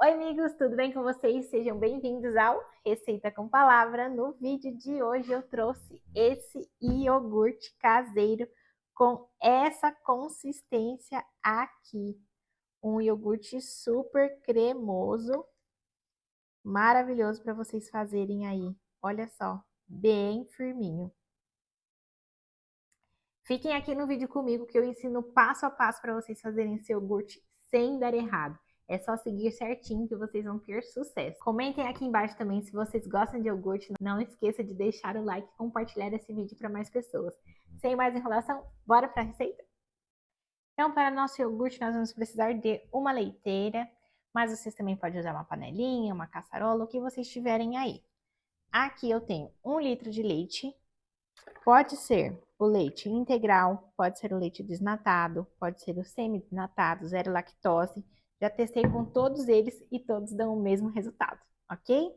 Oi, amigos, tudo bem com vocês? Sejam bem-vindos ao Receita com Palavra. No vídeo de hoje eu trouxe esse iogurte caseiro com essa consistência aqui. Um iogurte super cremoso, maravilhoso para vocês fazerem aí. Olha só, bem firminho. Fiquem aqui no vídeo comigo que eu ensino passo a passo para vocês fazerem esse iogurte sem dar errado. É só seguir certinho que vocês vão ter sucesso. Comentem aqui embaixo também se vocês gostam de iogurte. Não esqueça de deixar o like e compartilhar esse vídeo para mais pessoas. Sem mais enrolação, bora para a receita? Então, para nosso iogurte, nós vamos precisar de uma leiteira, mas vocês também podem usar uma panelinha, uma caçarola, o que vocês tiverem aí. Aqui eu tenho 1 litro de leite. Pode ser o leite integral, pode ser o leite desnatado, pode ser o semi-desnatado, zero lactose. Já testei com todos eles e todos dão o mesmo resultado, ok?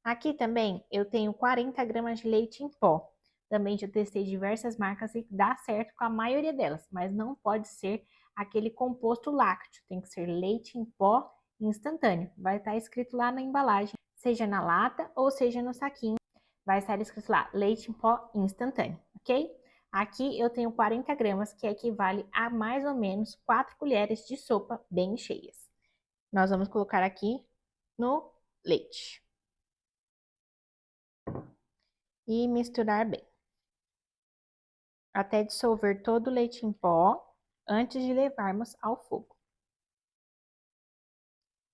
Aqui também eu tenho 40 gramas de leite em pó. Também já testei diversas marcas e dá certo com a maioria delas, mas não pode ser aquele composto lácteo. Tem que ser leite em pó instantâneo. Vai estar escrito lá na embalagem, seja na lata ou seja no saquinho. Vai estar escrito lá, leite em pó instantâneo, ok? Aqui eu tenho 40 gramas, que equivale a mais ou menos 4 colheres de sopa bem cheias. Nós vamos colocar aqui no leite. E misturar bem. Até dissolver todo o leite em pó, antes de levarmos ao fogo.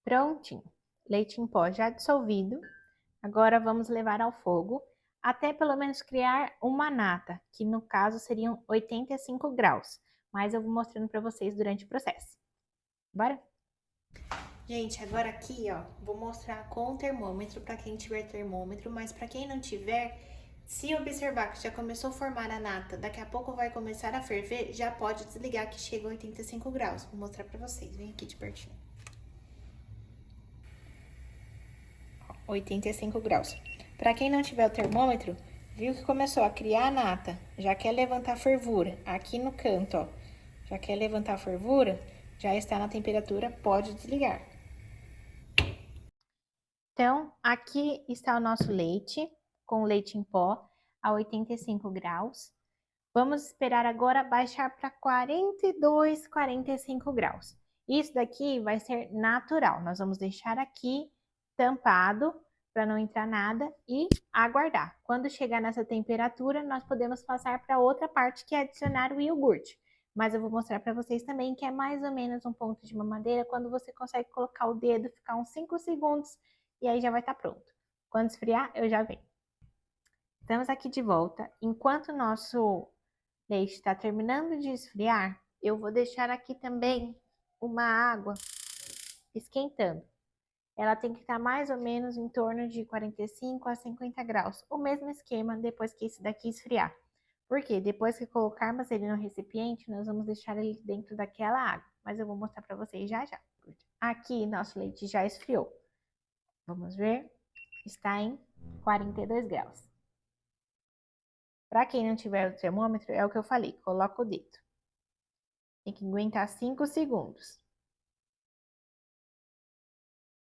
Prontinho. Leite em pó já dissolvido. Agora vamos levar ao fogo até pelo menos criar uma nata, que no caso seriam 85 graus, mas eu vou mostrando para vocês durante o processo. Bora? Gente, agora aqui, ó, vou mostrar com o termômetro para quem tiver termômetro, mas para quem não tiver, se observar que já começou a formar a nata, daqui a pouco vai começar a ferver, já pode desligar que chega a 85 graus. Vou mostrar para vocês, vem aqui de pertinho. 85 graus. Para quem não tiver o termômetro, viu que começou a criar a nata, já quer levantar a fervura, aqui no canto, ó, já quer levantar a fervura, já está na temperatura, pode desligar. Então, aqui está o nosso leite, com leite em pó, a 85 graus. Vamos esperar agora baixar para 42, 45 graus. Isso daqui vai ser natural, nós vamos deixar aqui tampado para não entrar nada e aguardar. Quando chegar nessa temperatura, nós podemos passar para outra parte que é adicionar o iogurte. Mas eu vou mostrar para vocês também que é mais ou menos um ponto de mamadeira, quando você consegue colocar o dedo, ficar uns 5 segundos e aí já vai estar pronto. Quando esfriar, eu já venho. Estamos aqui de volta. Enquanto o nosso leite está terminando de esfriar, eu vou deixar aqui também uma água esquentando. Ela tem que estar mais ou menos em torno de 45 a 50 graus. O mesmo esquema depois que esse daqui esfriar. Porque depois que colocarmos ele no recipiente, nós vamos deixar ele dentro daquela água. Mas eu vou mostrar para vocês já já. Aqui, nosso leite já esfriou. Vamos ver? Está em 42 graus. Para quem não tiver o termômetro, é o que eu falei, coloca o dedo. Tem que aguentar 5 segundos.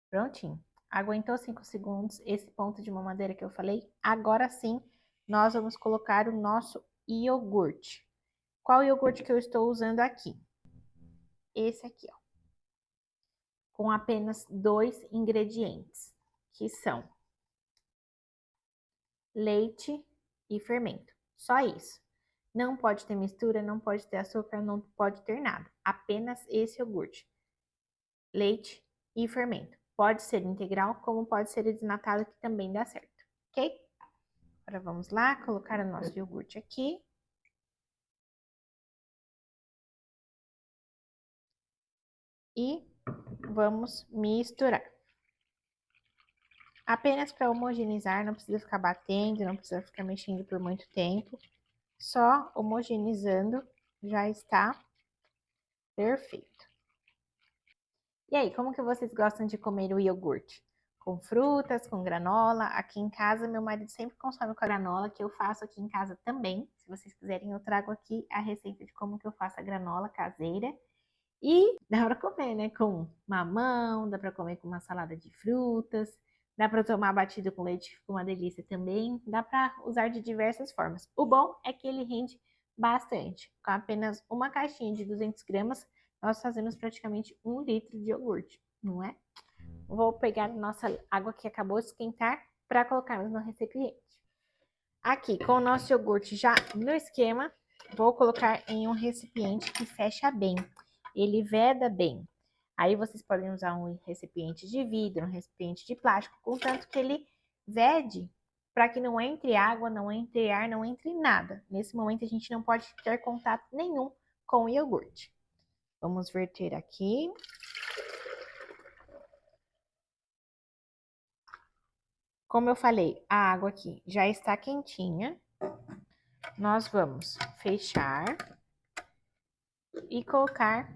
Prontinho. Aguentou 5 segundos, esse ponto de mamadeira que eu falei. Agora sim, nós vamos colocar o nosso iogurte. Qual iogurte que eu estou usando aqui? Esse aqui, ó. Com apenas 2 ingredientes, que são leite e fermento. Só isso. Não pode ter mistura, não pode ter açúcar, não pode ter nada. Apenas esse iogurte. Leite e fermento. Pode ser integral, como pode ser desnatado, que também dá certo, ok? Agora vamos lá, colocar o nosso iogurte aqui. E vamos misturar. Apenas para homogeneizar, não precisa ficar batendo, não precisa ficar mexendo por muito tempo. Só homogeneizando já está perfeito. E aí, como que vocês gostam de comer o iogurte? Com frutas, com granola? Aqui em casa, meu marido sempre consome com a granola, que eu faço aqui em casa também. Se vocês quiserem, eu trago aqui a receita de como que eu faço a granola caseira. E dá para comer, né? Com mamão, dá para comer com uma salada de frutas, dá para tomar batido com leite, fica uma delícia também. Dá para usar de diversas formas. O bom é que ele rende bastante. Com apenas uma caixinha de 200 gramas, nós fazemos praticamente 1 litro de iogurte, não é? Vou pegar nossa água que acabou de esquentar para colocarmos no recipiente. Aqui, com o nosso iogurte já no esquema, vou colocar em um recipiente que fecha bem. Ele veda bem. Aí vocês podem usar um recipiente de vidro, um recipiente de plástico, contanto que ele vede para que não entre água, não entre ar, não entre nada. Nesse momento a gente não pode ter contato nenhum com o iogurte. Vamos verter aqui. Como eu falei, a água aqui já está quentinha. Nós vamos fechar e colocar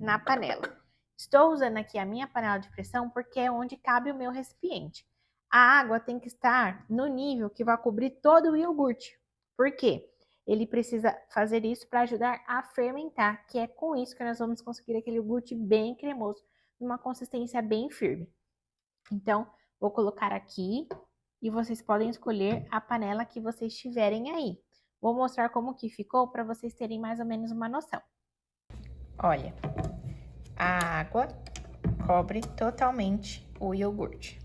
na panela. Estou usando aqui a minha panela de pressão porque é onde cabe o meu recipiente. A água tem que estar no nível que vai cobrir todo o iogurte. Por quê? Ele precisa fazer isso para ajudar a fermentar, que é com isso que nós vamos conseguir aquele iogurte bem cremoso, numa consistência bem firme. Então, vou colocar aqui e vocês podem escolher a panela que vocês tiverem aí. Vou mostrar como que ficou para vocês terem mais ou menos uma noção. Olha, a água cobre totalmente o iogurte,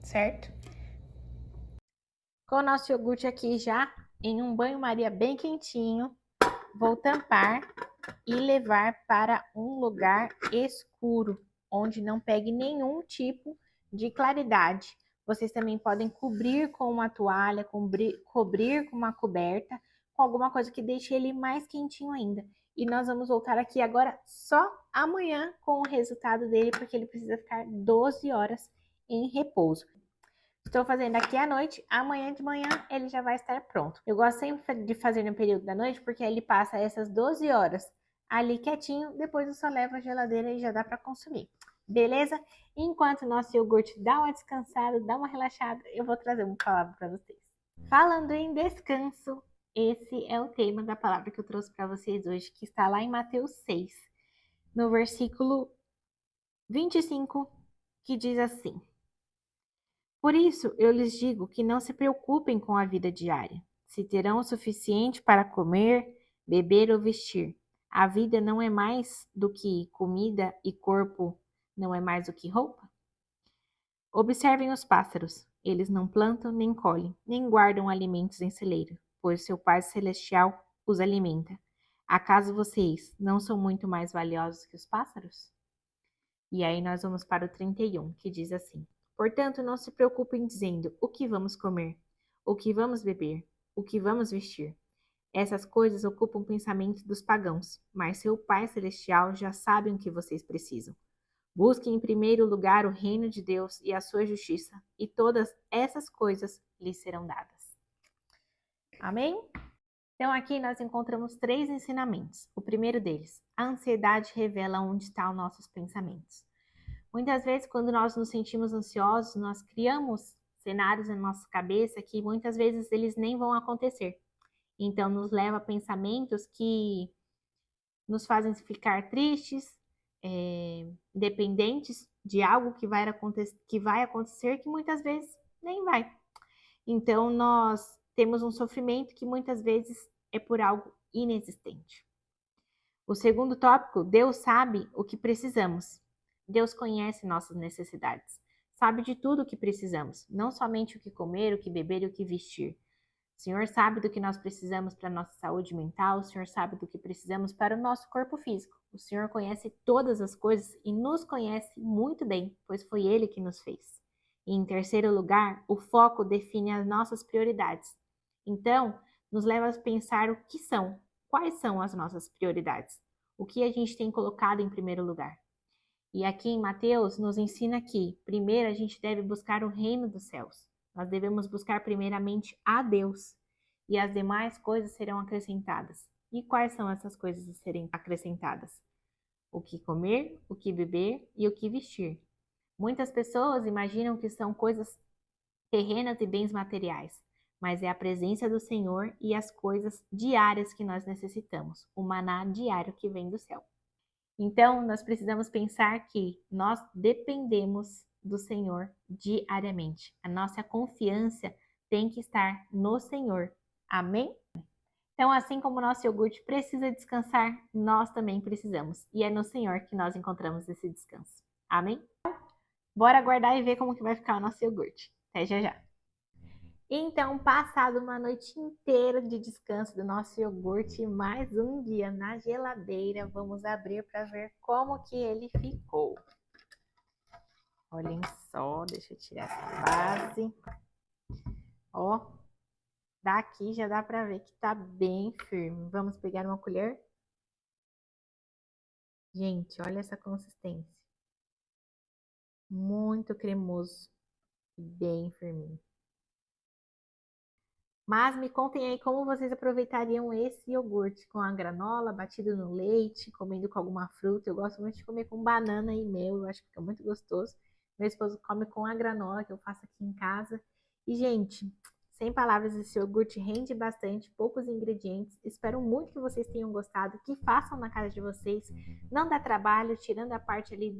certo? Com o nosso iogurte aqui já em um banho-maria bem quentinho, vou tampar e levar para um lugar escuro, onde não pegue nenhum tipo de claridade. Vocês também podem cobrir com uma toalha, cobrir com uma coberta, com alguma coisa que deixe ele mais quentinho ainda. E nós vamos voltar aqui agora só amanhã com o resultado dele, porque ele precisa ficar 12 horas em repouso. Estou fazendo aqui à noite, amanhã de manhã ele já vai estar pronto. Eu gosto sempre de fazer no período da noite, porque ele passa essas 12 horas ali quietinho, depois eu só levo à geladeira e já dá para consumir. Beleza? Enquanto o nosso iogurte dá uma descansada, dá uma relaxada, eu vou trazer uma palavra para vocês. Falando em descanso, esse é o tema da palavra que eu trouxe para vocês hoje, que está lá em Mateus 6, no versículo 25, que diz assim: Por isso eu lhes digo que não se preocupem com a vida diária, se terão o suficiente para comer, beber ou vestir. A vida não é mais do que comida e corpo não é mais do que roupa? Observem os pássaros. Eles não plantam, nem colhem, nem guardam alimentos em celeiro, pois seu Pai Celestial os alimenta. Acaso vocês não são muito mais valiosos que os pássaros? E aí nós vamos para o 31, que diz assim: Portanto, não se preocupem dizendo o que vamos comer, o que vamos beber, o que vamos vestir. Essas coisas ocupam o pensamento dos pagãos, mas seu Pai Celestial já sabe o que vocês precisam. Busquem em primeiro lugar o reino de Deus e a sua justiça, e todas essas coisas lhes serão dadas. Amém? Então aqui nós encontramos 3 ensinamentos. O primeiro deles, a ansiedade revela onde estão os nossos pensamentos. Muitas vezes, quando nós nos sentimos ansiosos, nós criamos cenários na nossa cabeça que muitas vezes eles nem vão acontecer. Então, nos leva a pensamentos que nos fazem ficar tristes, dependentes de algo que vai acontecer que muitas vezes nem vai. Então, nós temos um sofrimento que muitas vezes é por algo inexistente. O segundo tópico, Deus sabe o que precisamos. Deus conhece nossas necessidades, sabe de tudo o que precisamos, não somente o que comer, o que beber e o que vestir. O Senhor sabe do que nós precisamos para a nossa saúde mental, o Senhor sabe do que precisamos para o nosso corpo físico. O Senhor conhece todas as coisas e nos conhece muito bem, pois foi Ele que nos fez. E em terceiro lugar, o foco define as nossas prioridades. Então, nos leva a pensar o que são, quais são as nossas prioridades, o que a gente tem colocado em primeiro lugar. E aqui em Mateus nos ensina que, primeiro, a gente deve buscar o reino dos céus. Nós devemos buscar primeiramente a Deus, e as demais coisas serão acrescentadas. E quais são essas coisas a serem acrescentadas? O que comer, o que beber e o que vestir. Muitas pessoas imaginam que são coisas terrenas e bens materiais, mas é a presença do Senhor e as coisas diárias que nós necessitamos, o maná diário que vem do céu. Então, nós precisamos pensar que nós dependemos do Senhor diariamente. A nossa confiança tem que estar no Senhor. Amém? Então, assim como o nosso iogurte precisa descansar, nós também precisamos. E é no Senhor que nós encontramos esse descanso. Amém? Bora aguardar e ver como que vai ficar o nosso iogurte. Até já já. Então, passado uma noite inteira de descanso do nosso iogurte, mais um dia na geladeira, vamos abrir para ver como que ele ficou. Olhem só, deixa eu tirar essa base. Ó, daqui já dá para ver que tá bem firme. Vamos pegar uma colher? Gente, olha essa consistência. Muito cremoso e bem firminho. Mas me contem aí como vocês aproveitariam esse iogurte com a granola, batido no leite, comendo com alguma fruta. Eu gosto muito de comer com banana e mel, eu acho que fica muito gostoso. Meu esposo come com a granola que eu faço aqui em casa. E, gente, sem palavras, esse iogurte rende bastante, poucos ingredientes. Espero muito que vocês tenham gostado, que façam na casa de vocês. Não dá trabalho, tirando a parte ali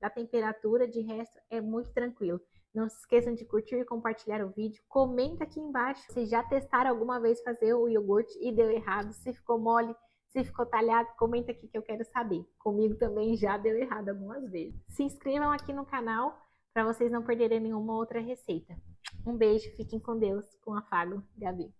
da temperatura, de resto é muito tranquilo. Não se esqueçam de curtir e compartilhar o vídeo. Comenta aqui embaixo se já testaram alguma vez fazer o iogurte e deu errado, se ficou mole, se ficou talhado, comenta aqui que eu quero saber. Comigo também já deu errado algumas vezes. Se inscrevam aqui no canal para vocês não perderem nenhuma outra receita. Um beijo, fiquem com Deus, com afago, Gabi.